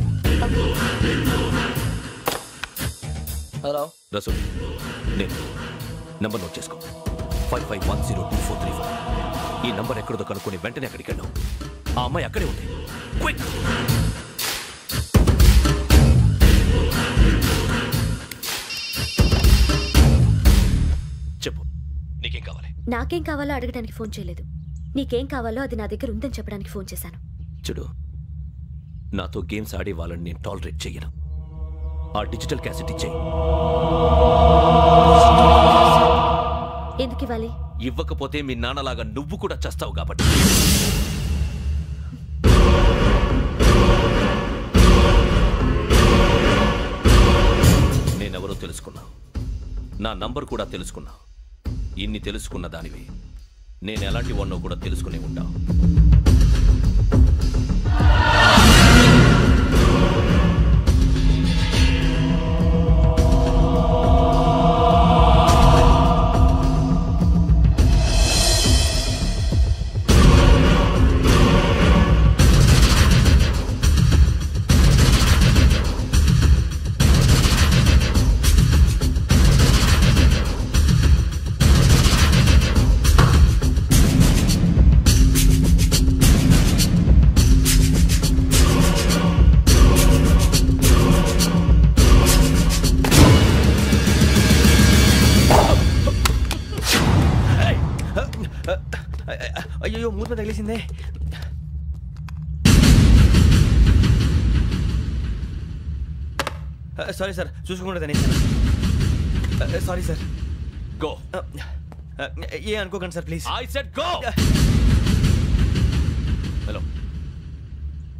[SPEAKER 11] Hello
[SPEAKER 7] Rasool, నేను నంబర్ నోట్ చేసుకో. 55102434. ఈ నంబర్ ఎక్కడదో కనుక్కొని వెంటనే అక్కడికి వెళ్ళాం. ఆ అమ్మాయి అక్కడే ఉంది. క్విక్! చెప్పు, నీకేం కావాలి?
[SPEAKER 14] నాకేం కావాలో అడగడానికి ఫోన్ చేయలేదు. నీకేం కావాలో అది నా దగ్గర ఉందని చెప్పడానికి ఫోన్ చేశాను.
[SPEAKER 7] చూడు, నాతో గేమ్స్ ఆడే వాళ్ళని నేను టాలరేట్ చెయ్యను. ఆ డిజిటల్ క్యాసెట్ ఇచ్చేయి.
[SPEAKER 14] ఎందుకు ఇవ్వాలి?
[SPEAKER 7] ఇవ్వకపోతే మీ నాన్నలాగా నువ్వు కూడా చేస్తావు కాబట్టి. నేనెవరో తెలుసుకున్నా, నా నంబర్ కూడా తెలుసుకున్నా. ఇన్ని తెలుసుకున్న దానివి నేను ఎలాంటి వాడినో కూడా తెలుసుకునే ఉంటా.
[SPEAKER 3] అయ్యో, మూత తగిలేసిందే. సారీ సార్, చూసుకుంటే తినేసాను. Sorry sir.
[SPEAKER 7] గో.
[SPEAKER 3] ఏ అనుకోకండి sir please.
[SPEAKER 7] I said go. Hello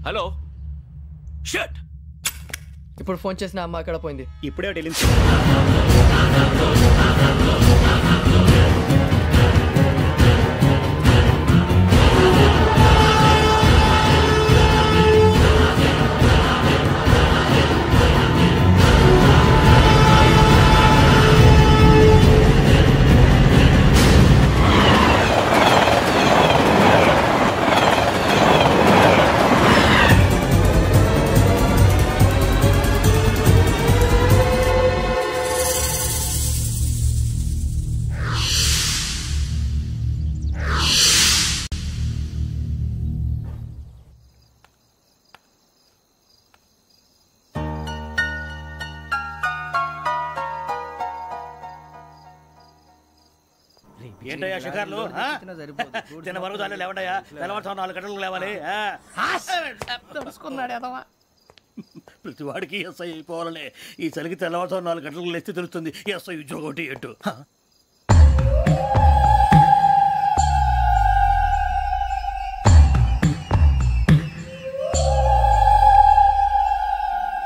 [SPEAKER 7] hello shut.
[SPEAKER 11] ఇప్పుడు ఫోన్ చేసిన అమ్మ అక్కడ పోయింది.
[SPEAKER 3] ఇప్పుడే వెళ్ళింది.
[SPEAKER 6] ఏంటయ్యా షికార్లు? చిన్న వరకు చాలు లేవండయ్యా. తెల్లవారుతో 4 గంటలకు లేవాలి. తెలుసుకున్నాడు ఎదవా. ప్రతి వాడికి ఎస్ఐ అయిపోవాలనే ఈ చలికి తెల్లవారుతో 4 గంటలకు లేస్తే తెలుస్తుంది ఎస్ఐ ఉద్యోగం ఒకటి ఎటు.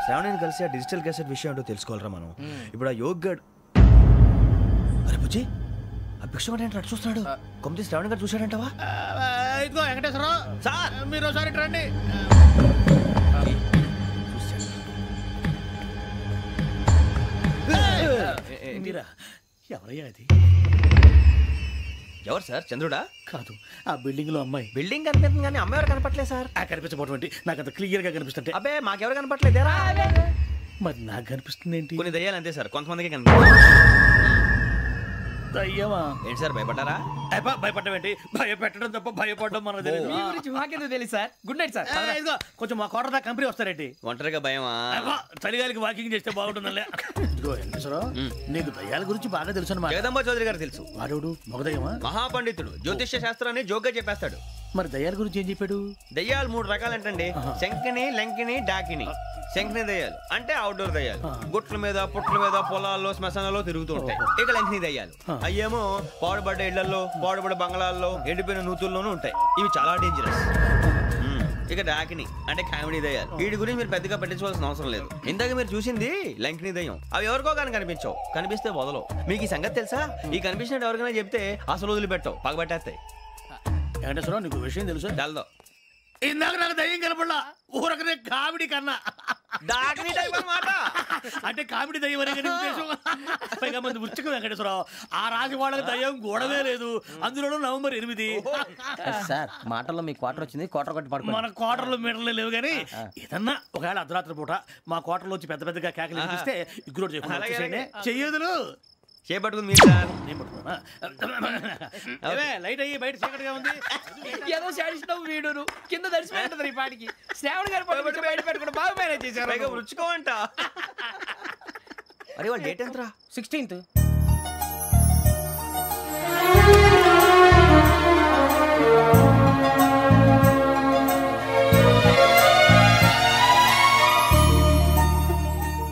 [SPEAKER 3] శ్రావణిని కలిసి ఆ డిజిటల్ క్యాసెట్ విషయం ఏంటో తెలుసుకోవాలరా మనం. ఇప్పుడు ఆ యోగ్ గడ్. అరే బుజ్జి, ఆ భిక్షం అంటే అటు చూస్తున్నాడు. కొమ్మతి శ్రావణి గారు చూశాడంటవా?
[SPEAKER 6] ఇదిగో వెంకటేశ్వరరావు సార్, మీరు ఒకసారి రండి. ఎవరయ్యా అది?
[SPEAKER 3] ఎవరు సార్? చంద్రుడా?
[SPEAKER 6] కాదు, ఆ బిల్డింగ్ లో అమ్మాయి.
[SPEAKER 3] బిల్డింగ్ కనిపిస్తుంది కానీ అమ్మాయి ఎవరు కనపట్లేదు సార్.
[SPEAKER 6] కనిపించబోటువంటి నాకు అంత క్లియర్ గా కనిపిస్తుంటే.
[SPEAKER 3] అబ్బే మాకెవరు కనపట్లేదేరా?
[SPEAKER 6] మరి నాకు కనిపిస్తుంది ఏంటి?
[SPEAKER 3] కొన్ని దయ్యాలు అంతే సార్, కొంతమందికి కనిపిస్తుంది.
[SPEAKER 6] దయ్యమా?
[SPEAKER 3] ఏంటి సార్ భయపడ్డారా?
[SPEAKER 6] భయపడడం ఏంటి? భయపెట్టడం తప్ప భయపడడం మనకు తెలియదు.
[SPEAKER 11] మీ గురించి మాకెందుకు తెలుసు సార్? Good night sir.
[SPEAKER 6] ఇదిగో కొంచెం మా కోట దాకా కంపెనీ వస్తారేంటి?
[SPEAKER 3] ఒంటరిగా భయమా?
[SPEAKER 6] చలిగాలికి వాకింగ్ చేస్తే బాగుంటుందిలే. ఇదిగో వెంకటేశ్వరరావు, నీకు దయ్యాల గురించి బాగా తెలుసు అన్నమాట.
[SPEAKER 3] జగదంబ చౌదరి గారు తెలుసు.
[SPEAKER 6] వాడు మగదయ్యమా?
[SPEAKER 3] మహాపండితుడు, జ్యోతిష్య శాస్త్రాన్ని జోగ్గా చెప్పేస్తాడు.
[SPEAKER 6] మరి దయ్యాల గురించి ఏం చెప్పాడు?
[SPEAKER 3] దయ్యాలు 3 రకాలంటండి. శంకిని, లంకిని, డాకిని. శంకిని దయ్యాలు అంటే అవుట్డోర్ దయ్యాలు, గుట్ల మీద పుట్ల మీద పొలాల్లో శ్మశానాల్లో తిరుగుతూ ఉంటాయి. ఇక లంకిని దయ్యాలు అయ్యేమో పాడుబడ్డ ఇళ్లలో, పాడుబడ్డ బంగ్లాల్లో, ఎండిపోయిన నూతుల్లోనూ ఉంటాయి. ఇవి చాలా డేంజరస్. ఇక డాకిని అంటే కామెడీ దయ్యాలు. వీటి గురించి మీరు పెద్దగా పట్టించుకోవాల్సిన అవసరం లేదు. ఇందాక మీరు చూసింది లంకిని దయ్యం. అవి ఎవరికో కానీ కనిపించవు, కనిపిస్తే వదలవు. మీకు ఈ సంగతి తెలుసా? ఈ కనిపించినట్టు ఎవరికైనా చెప్తే అసలు వదిలిపెట్టవు, పగబట్టేస్తాయి.
[SPEAKER 6] వెంకటేశ్వరరావు, నీకు విషయం తెలుసు?
[SPEAKER 3] తెలదో.
[SPEAKER 6] ఇందాక నాకు దయ్యం కనపడలా, ఊరకనే కామెడీ కన్నా.
[SPEAKER 3] డాకిని టైప్ అన్నమాట.
[SPEAKER 6] అంటే కామెడీ దయ్యం అనే ఉద్దేశం. పైగా మంది ఉచ్చకం వెంకటేశ్వరరావు. ఆ రాజు వాళ్ళకి దయ్యం గోడవే లేదు, అందులోనూ నవంబర్ 8.
[SPEAKER 12] సార్ మాటల్లో మీ క్వార్టర్ వచ్చింది, క్వార్టర్ కొట్టి పడుకో.
[SPEAKER 6] మన క్వార్టర్లో మీటర్లు లేవు కానీ ఏదన్నా ఒకవేళ అర్ధరాత్రి పూట మా క్వార్టర్లో వచ్చి పెద్ద పెద్దగా కేకలు వినిపిస్తే ఇగ్గురు చెయ్యదులు
[SPEAKER 3] చేపట్టుకుంది మీరు సార్.
[SPEAKER 6] లైట్ అయ్యి బయట చీకటిగా ఉంది.
[SPEAKER 11] ఏదో శాడిస్తావు వీడును కింద దర్శనం ఈ పాటికి. శ్రావణ్ గారు పట్టుబట్టి బయట పెట్టుకుంటే బాగా మేనేజ్ చేశారు.
[SPEAKER 3] రుచుకోమంట. అరే వాళ్ళ డేట్ ఎంతరా?
[SPEAKER 11] 16th.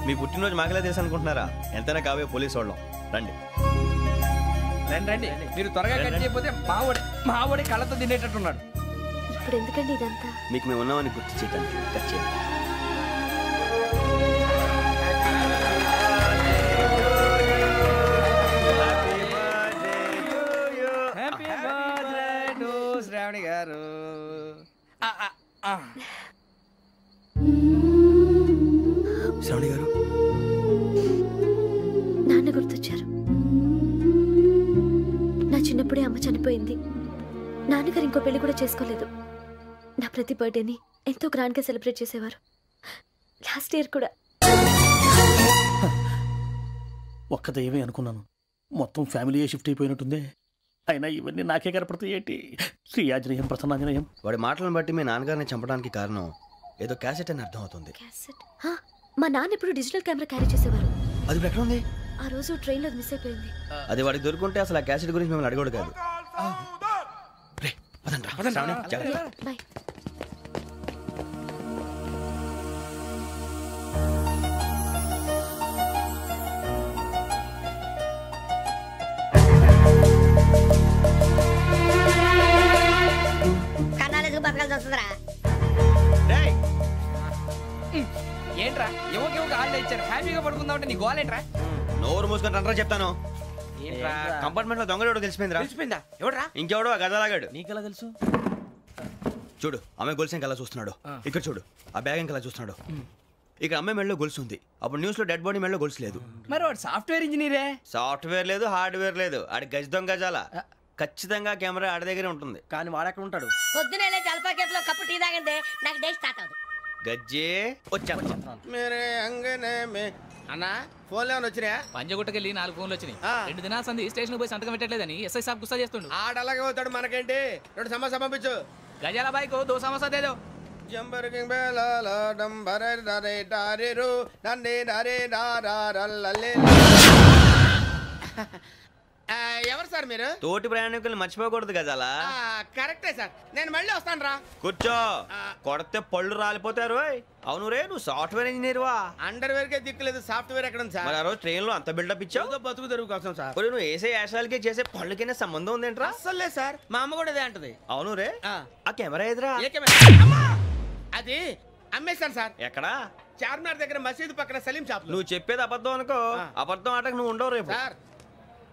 [SPEAKER 3] మీ పుట్టినరోజు మాకలే తెలుసు అనుకుంటున్నారా? ఎంతైనా కావే పోలీసు వాళ్ళం. రండి
[SPEAKER 11] రండి, మీరు త్వరగా కట్ చేయకపోతే మావడి కళ్ళతో తినేటట్టున్నాడు.
[SPEAKER 14] ఇప్పుడు ఎందుకండి ఇదంతా?
[SPEAKER 3] మీకు మేము ఉన్నామని గుర్తు చేయడానికి కట్ చేయండి.
[SPEAKER 11] హ్యాపీ బర్త్డే టు శ్రావణి గారు.
[SPEAKER 3] శ్రావణి గారు,
[SPEAKER 14] నాన్న గుర్తొచ్చారు. నా చిన్నప్పుడే అమ్మ చనిపోయింది. నాన్నగారు ఇంకో పెళ్లి కూడా చేసుకోలేదు. నా ప్రతి బర్త్డేని ఎంతో గ్రాండ్గా సెలబ్రేట్ చేసేవారు. లాస్ట్ ఇయర్ కూడా.
[SPEAKER 6] ఒక్క దయ్యమే అనుకున్నాను, మొత్తం ఫ్యామిలీయే షిఫ్ట్ అయిపోయినట్టుందే. అయినా ఇవన్నీ నాకే కనపడతాయి ఏంటి? శ్రీ ఆంజనేయం ప్రసన్నాంజనేయం.
[SPEAKER 3] వాడి మాటలను బట్టి మీ నాన్నగారిని చంపడానికి కారణం ఏదో క్యాసెట్ అని అర్థం అవుతుంది.
[SPEAKER 14] మా నాన్న ఇప్పుడు డిజిటల్ కెమెరా క్యారీ చేసేవారు.
[SPEAKER 3] అది ఎక్కడ ఉంది?
[SPEAKER 14] ఆ రోజు ట్రైన్లో మిస్ అయిపోయింది.
[SPEAKER 3] అది వాడికి దొరుకుంటే అసలు ఆ క్యాసెట్ గురించి మిమ్మల్ని అడగడు కాదు.
[SPEAKER 14] బాయ్.
[SPEAKER 15] బతకాల్సి వస్తుందిరా.
[SPEAKER 11] ఏంట్రా ఎవరికి హాలిడే ఇచ్చారు హ్యాపీగా పడుకుందాం అంటే నీ గోలేంట్రా?
[SPEAKER 3] నోరు మూసుకొని రండ్రా చెప్తాను.
[SPEAKER 11] ఏంట్రా
[SPEAKER 3] కంపార్ట్మెంట్ లో దొంగడు తెలిసిపోయిందిరా.
[SPEAKER 11] తెలిసిపోయిందా? ఎవడ్రా?
[SPEAKER 3] ఇంకెవడో ఆ గదలాగాడు.
[SPEAKER 12] నీకెలా తెలుసు?
[SPEAKER 3] చూడు ఆమె గొలుసు ఇంకలా చూస్తున్నాడు. ఇక్కడ చూడు ఆ బ్యాగ్ ఇంకలా చూస్తున్నాడు. ఇక్కడ అమ్మాయి మెడలో గొలుసు ఉంది. అప్పుడు న్యూస్ లో డెడ్ బాడీ మెడలో గొలుసు లేదు.
[SPEAKER 11] మరి వాడు సాఫ్ట్వేర్ ఇంజనీరే.
[SPEAKER 3] సాఫ్ట్వేర్ లేదు, హార్డ్వేర్ లేదు. ఆడి గజ దొంగ గజాల. ఖచ్చితంగా కెమెరా ఆడి దగ్గరే ఉంటుంది.
[SPEAKER 12] కానీ వాడెక్కడ ఉంటాడు?
[SPEAKER 15] పొద్దునే లేచి అల్పా కేఫ్ లో కప్పు టీ తాగిందే నాకు డే స్టార్ట్ అవుతుంది.
[SPEAKER 3] గజ్జే వచ్చా
[SPEAKER 4] మేరే అంగనే మే
[SPEAKER 11] అన్నా
[SPEAKER 4] ఫోన్లో ఏమైనా వచ్చినాయా?
[SPEAKER 11] పంజగుట్టకెళ్ళి 4 ఫోన్లు వచ్చినాయి. 2 దినాల సంది స్టేషన్ పోయి సంతకం పెట్టలేదని ఎస్ఐ సాబ్ గుస్సా చేస్తుండు.
[SPEAKER 4] ఆడలాగే పోతాడు, మనకేంటి? 2 సమస్య పంపించు.
[SPEAKER 11] గజాల బైక్ 2 సమస్య దేదో.
[SPEAKER 4] జంబరకింగ్ బేలాల డంబరే డరే డారిరు నన్నే డరే డారల్లలే. ఎవరు సార్ మీరు?
[SPEAKER 3] తోటి ప్రయాణికులు మర్చిపోకూడదు గజాల.
[SPEAKER 4] కరెక్టే సార్, నేను మళ్ళీ వస్తాను రా.
[SPEAKER 3] కూర్చో, కొడితే పళ్ళు రాలిపోతారు. అవును రే, నువ్వు సాఫ్ట్వేర్ ఇంజనీర్ వా?
[SPEAKER 4] అండర్వేర్ కే దిక్కులేదు, సాఫ్ట్వేర్ ఎక్కడ ఉంది సార్?
[SPEAKER 3] మరి ఆ రోజు ట్రైన్ లో అంత బిల్డప్ ఇచ్చావు.
[SPEAKER 4] బతుకు తెరుగు కోసం సార్.
[SPEAKER 3] నువ్వు వేసే యాశాలకి చేసే పళ్ళకైనా సంబంధం ఉందేంట్రా?
[SPEAKER 4] అస్సలు లేదు సార్, మా అమ్మ కూడా అదే అంటది.
[SPEAKER 3] అవును రే, ఆ కెమెరా ఎదురా?
[SPEAKER 4] అది అమ్మేశాను సార్.
[SPEAKER 3] ఎక్కడా?
[SPEAKER 4] చార్మినార్ దగ్గర మసీదు పక్కన సలీం షాప్.
[SPEAKER 3] నువ్వు చెప్పేది అబద్ధం అనుకో. అబద్ధం ఆటకు నువ్వు ఉండవు రేపు.
[SPEAKER 4] సార్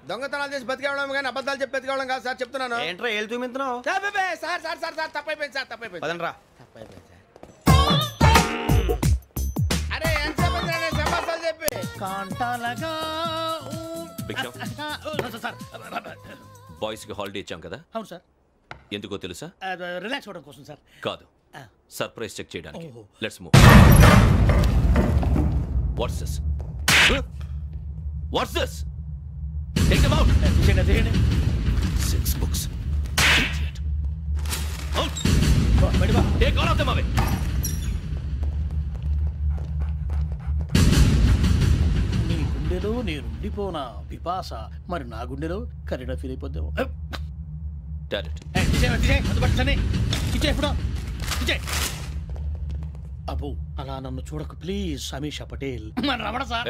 [SPEAKER 4] దొంగతనాలు చేసి బతికేవడం కానీ అబద్ధాలు చెప్పి బతికేవడం కాదు సార్, చెప్తున్నాను.
[SPEAKER 3] ఏంట్రా ఏళ్ళు చూపించున్నావు?
[SPEAKER 4] సార్ సార్ సార్ సార్ తప్పైపోయింది సార్, తప్పైపోయింది.
[SPEAKER 3] పదండ్రా.
[SPEAKER 4] తప్పైపోయింది సార్. అరే ఎంత సమాసాలు చెప్పి
[SPEAKER 11] కాంటాలగా
[SPEAKER 7] బాయ్స్ కి హాలిడే ఇచ్చాం కదా?
[SPEAKER 6] అవును సార్. ఎందుకో తెలుసా?
[SPEAKER 11] రిలాక్స్ అవ్వడం కోసం సార్.
[SPEAKER 6] కాదు, సర్ప్రైజ్ చెక్ చేయడానికి. Let's move. What's this? What's this? Take them out.
[SPEAKER 11] చేయండి.
[SPEAKER 6] 6 books. Idiot. Out. Take all of them away.
[SPEAKER 11] నీ గుండెలో నేనుండిపోనా పిపాస, మరి నా గుండెలో కరీడా ఫీల్ అయిపోద్దాము. అబ్బో అలా నన్ను చూడకు ప్లీజ్. సమీషా పటేల్ మన రమణ సార్.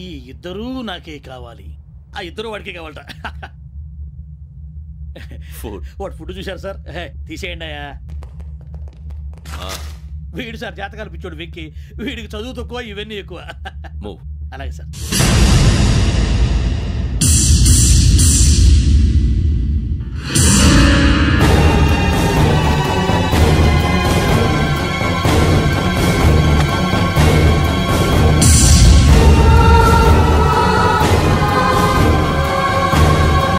[SPEAKER 11] ఈ ఇద్దరూ నాకే కావాలి, ఆ ఇద్దరు వాడికే కావాలట. వాడు ఫుడ్ చూశారు సార్, తీసేయండి అయ్యా. వీడు సార్ జాతకాలు పిచ్చోడు వెక్కి, వీడికి చదువు తక్కువ ఇవన్నీ ఎక్కువ. అలాగే సార్.